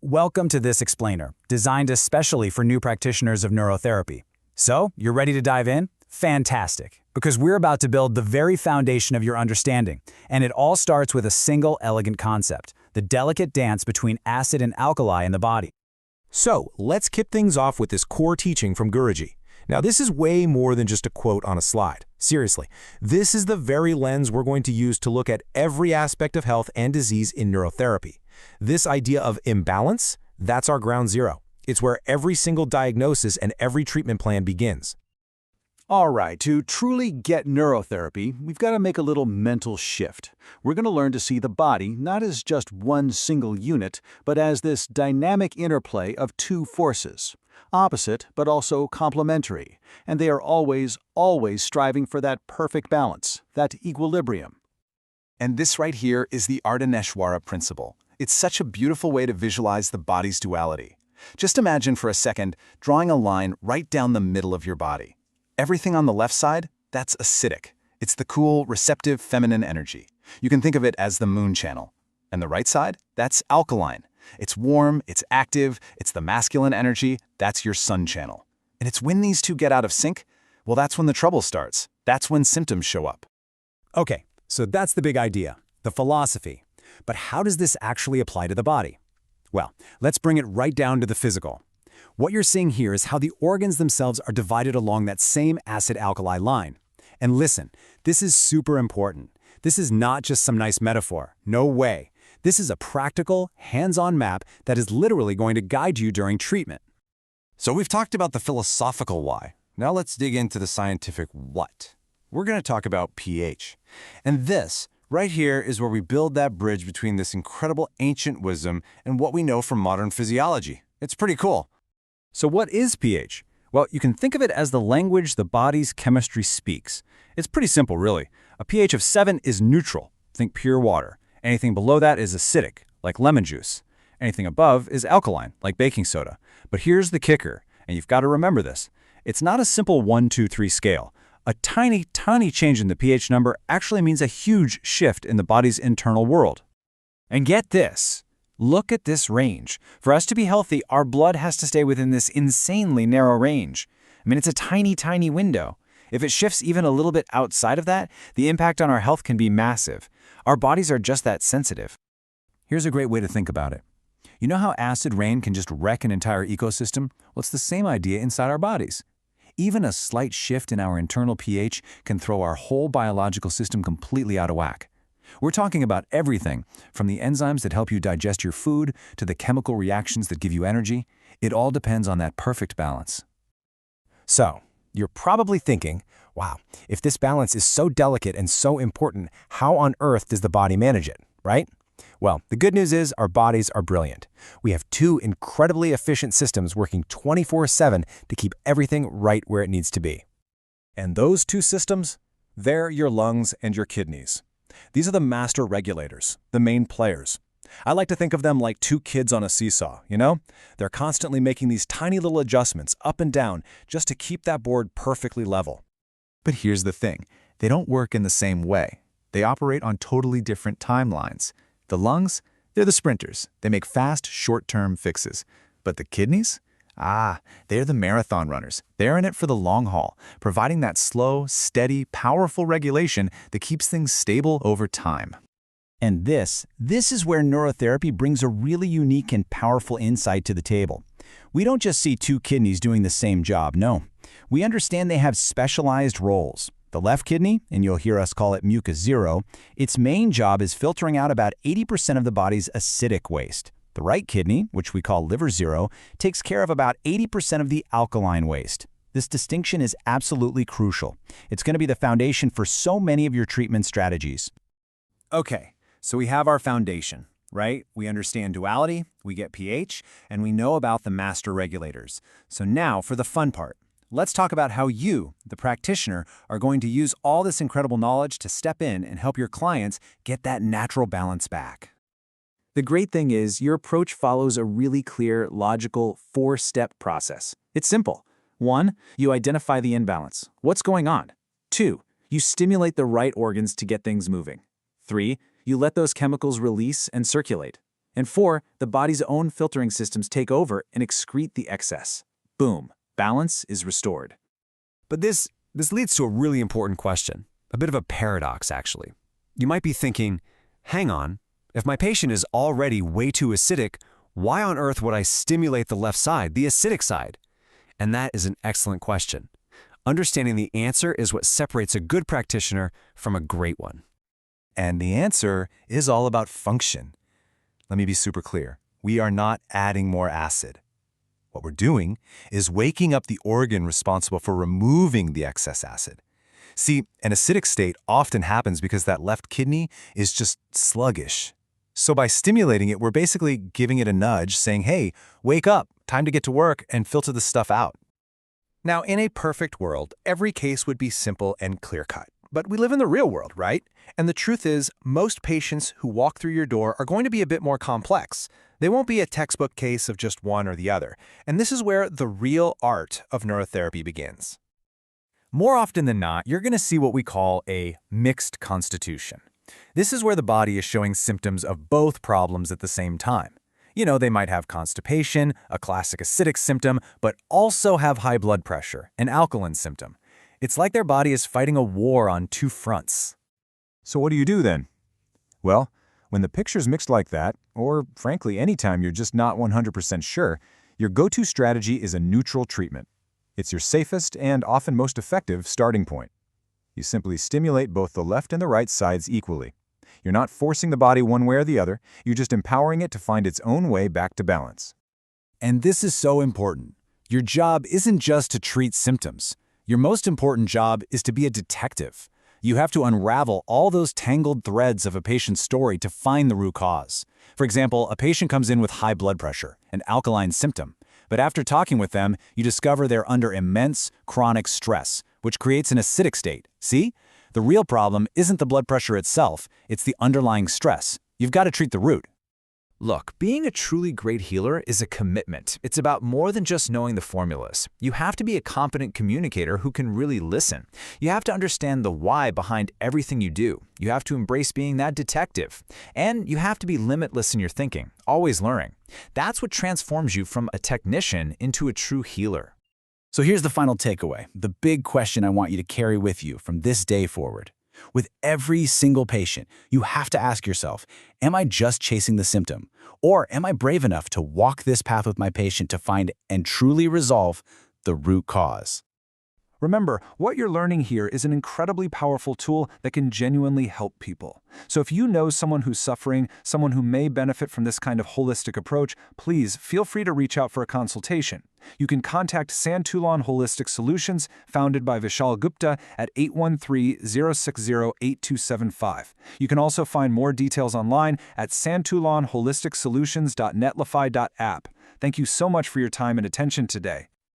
Welcome to this explainer, designed especially for new practitioners of neurotherapy. So, you're ready to dive in? Fantastic, because we're about to build the very foundation of your understanding, and it all starts with a single elegant concept, the delicate dance between acid and alkali in the body. So, let's kick things off with this core teaching from Guruji. Now, this is way more than just a quote on a slide. Seriously, this is the very lens we're going to use to look at every aspect of health and disease in neurotherapy. This idea of imbalance, that's our ground zero. It's where every single diagnosis and every treatment plan begins. All right, to truly get neurotherapy, we've got to make a little mental shift. We're going to learn to see the body not as just one single unit, but as this dynamic interplay of two forces. Opposite, but also complementary. And they are always striving for that perfect balance, that equilibrium. And this right here is the Ardhaneshwara principle. It's such a beautiful way to visualize the body's duality. Just imagine for a second drawing a line right down the middle of your body. Everything on the left side, that's acidic. It's the cool, receptive, feminine energy. You can think of it as the moon channel. And the right side, that's alkaline. It's warm, it's active, it's the masculine energy, that's your sun channel. And it's when these two get out of sync, well, that's when the trouble starts. That's when symptoms show up. Okay, so that's the big idea, the philosophy. But how does this actually apply to the body? Well, let's bring it right down to the physical. What you're seeing here is how the organs themselves are divided along that same acid-alkali line. And listen, this is super important. This is not just some nice metaphor. No way. This is a practical, hands-on map that is literally going to guide you during treatment. So we've talked about the philosophical why. Now let's dig into the scientific what. We're going to talk about pH. And this, right here, is where we build that bridge between this incredible ancient wisdom and what we know from modern physiology. It's pretty cool. So what is pH? Well, you can think of it as the language the body's chemistry speaks. It's pretty simple, really. A pH of 7 is neutral. Think pure water. Anything below that is acidic, like lemon juice. Anything above is alkaline, like baking soda. But here's the kicker, and you've got to remember this. It's not a simple 1, 2, 3 scale. A tiny, tiny change in the pH number actually means a huge shift in the body's internal world. And get this. Look at this range. For us to be healthy, our blood has to stay within this insanely narrow range. I mean, it's a tiny, tiny window. If it shifts even a little bit outside of that, the impact on our health can be massive. Our bodies are just that sensitive. Here's a great way to think about it. You know how acid rain can just wreck an entire ecosystem? Well, it's the same idea inside our bodies. Even a slight shift in our internal pH can throw our whole biological system completely out of whack. We're talking about everything, from the enzymes that help you digest your food to the chemical reactions that give you energy. It all depends on that perfect balance. So, you're probably thinking, wow, if this balance is so delicate and so important, how on earth does the body manage it, right? Well, the good news is our bodies are brilliant. We have two incredibly efficient systems working 24/7 to keep everything right where it needs to be. And those two systems, they're your lungs and your kidneys. These are the master regulators, the main players. I like to think of them like two kids on a seesaw, you know? They're constantly making these tiny little adjustments up and down just to keep that board perfectly level. But here's the thing. They don't work in the same way. They operate on totally different timelines. The lungs, they're the sprinters. They make fast, short-term fixes. But the kidneys? They're the marathon runners. They're in it for the long haul, providing that slow, steady, powerful regulation that keeps things stable over time. And this is where neurotherapy brings a really unique and powerful insight to the table. We don't just see two kidneys doing the same job, no. We understand they have specialized roles. The left kidney, and you'll hear us call it mucus zero, its main job is filtering out about 80% of the body's acidic waste. The right kidney, which we call liver zero, takes care of about 80% of the alkaline waste. This distinction is absolutely crucial. It's going to be the foundation for so many of your treatment strategies. Okay, so we have our foundation, right? We understand duality, we get pH, and we know about the master regulators. So now for the fun part. Let's talk about how you, the practitioner, are going to use all this incredible knowledge to step in and help your clients get that natural balance back. The great thing is your approach follows a really clear, logical, 4-step process. It's simple. 1, you identify the imbalance. What's going on? 2, you stimulate the right organs to get things moving. 3, you let those chemicals release and circulate. And 4, the body's own filtering systems take over and excrete the excess. Boom, balance is restored. But this leads to a really important question, a bit of a paradox, actually. You might be thinking, hang on, if my patient is already way too acidic, why on earth would I stimulate the left side, the acidic side? And that is an excellent question. Understanding the answer is what separates a good practitioner from a great one. And the answer is all about function. Let me be super clear. We are not adding more acid. What we're doing is waking up the organ responsible for removing the excess acid. See, an acidic state often happens because that left kidney is just sluggish. So by stimulating it, we're basically giving it a nudge, saying, hey, wake up, time to get to work and filter the stuff out. Now, in a perfect world, every case would be simple and clear-cut. But we live in the real world, right? And the truth is, most patients who walk through your door are going to be a bit more complex. They won't be a textbook case of just one or the other. And this is where the real art of neurotherapy begins. More often than not, you're going to see what we call a mixed constitution. This is where the body is showing symptoms of both problems at the same time. You know, they might have constipation, a classic acidic symptom, but also have high blood pressure, an alkaline symptom. It's like their body is fighting a war on two fronts. So what do you do then? Well, when the picture's mixed like that, or frankly anytime you're just not 100% sure, your go-to strategy is a neutral treatment. It's your safest and often most effective starting point. You simply stimulate both the left and the right sides equally. You're not forcing the body one way or the other, you're just empowering it to find its own way back to balance. And this is so important. Your job isn't just to treat symptoms. Your most important job is to be a detective. You have to unravel all those tangled threads of a patient's story to find the root cause. For example, a patient comes in with high blood pressure, an alkaline symptom. But after talking with them, you discover they're under immense chronic stress, which creates an acidic state. See? The real problem isn't the blood pressure itself, it's the underlying stress. You've got to treat the root. Look, being a truly great healer is a commitment. It's about more than just knowing the formulas. You have to be a competent communicator who can really listen. You have to understand the why behind everything you do. You have to embrace being that detective. And you have to be limitless in your thinking, always learning. That's what transforms you from a technician into a true healer. So here's the final takeaway, the big question I want you to carry with you from this day forward. With every single patient, you have to ask yourself, am I just chasing the symptom? Or am I brave enough to walk this path with my patient to find and truly resolve the root cause? Remember, what you're learning here is an incredibly powerful tool that can genuinely help people. So if you know someone who's suffering, someone who may benefit from this kind of holistic approach, please feel free to reach out for a consultation. You can contact Santulan Holistic Solutions, founded by Vishal Gupta, at 813-060-8275. You can also find more details online at santulanholisticsolutions.netlify.app. Thank you so much for your time and attention today.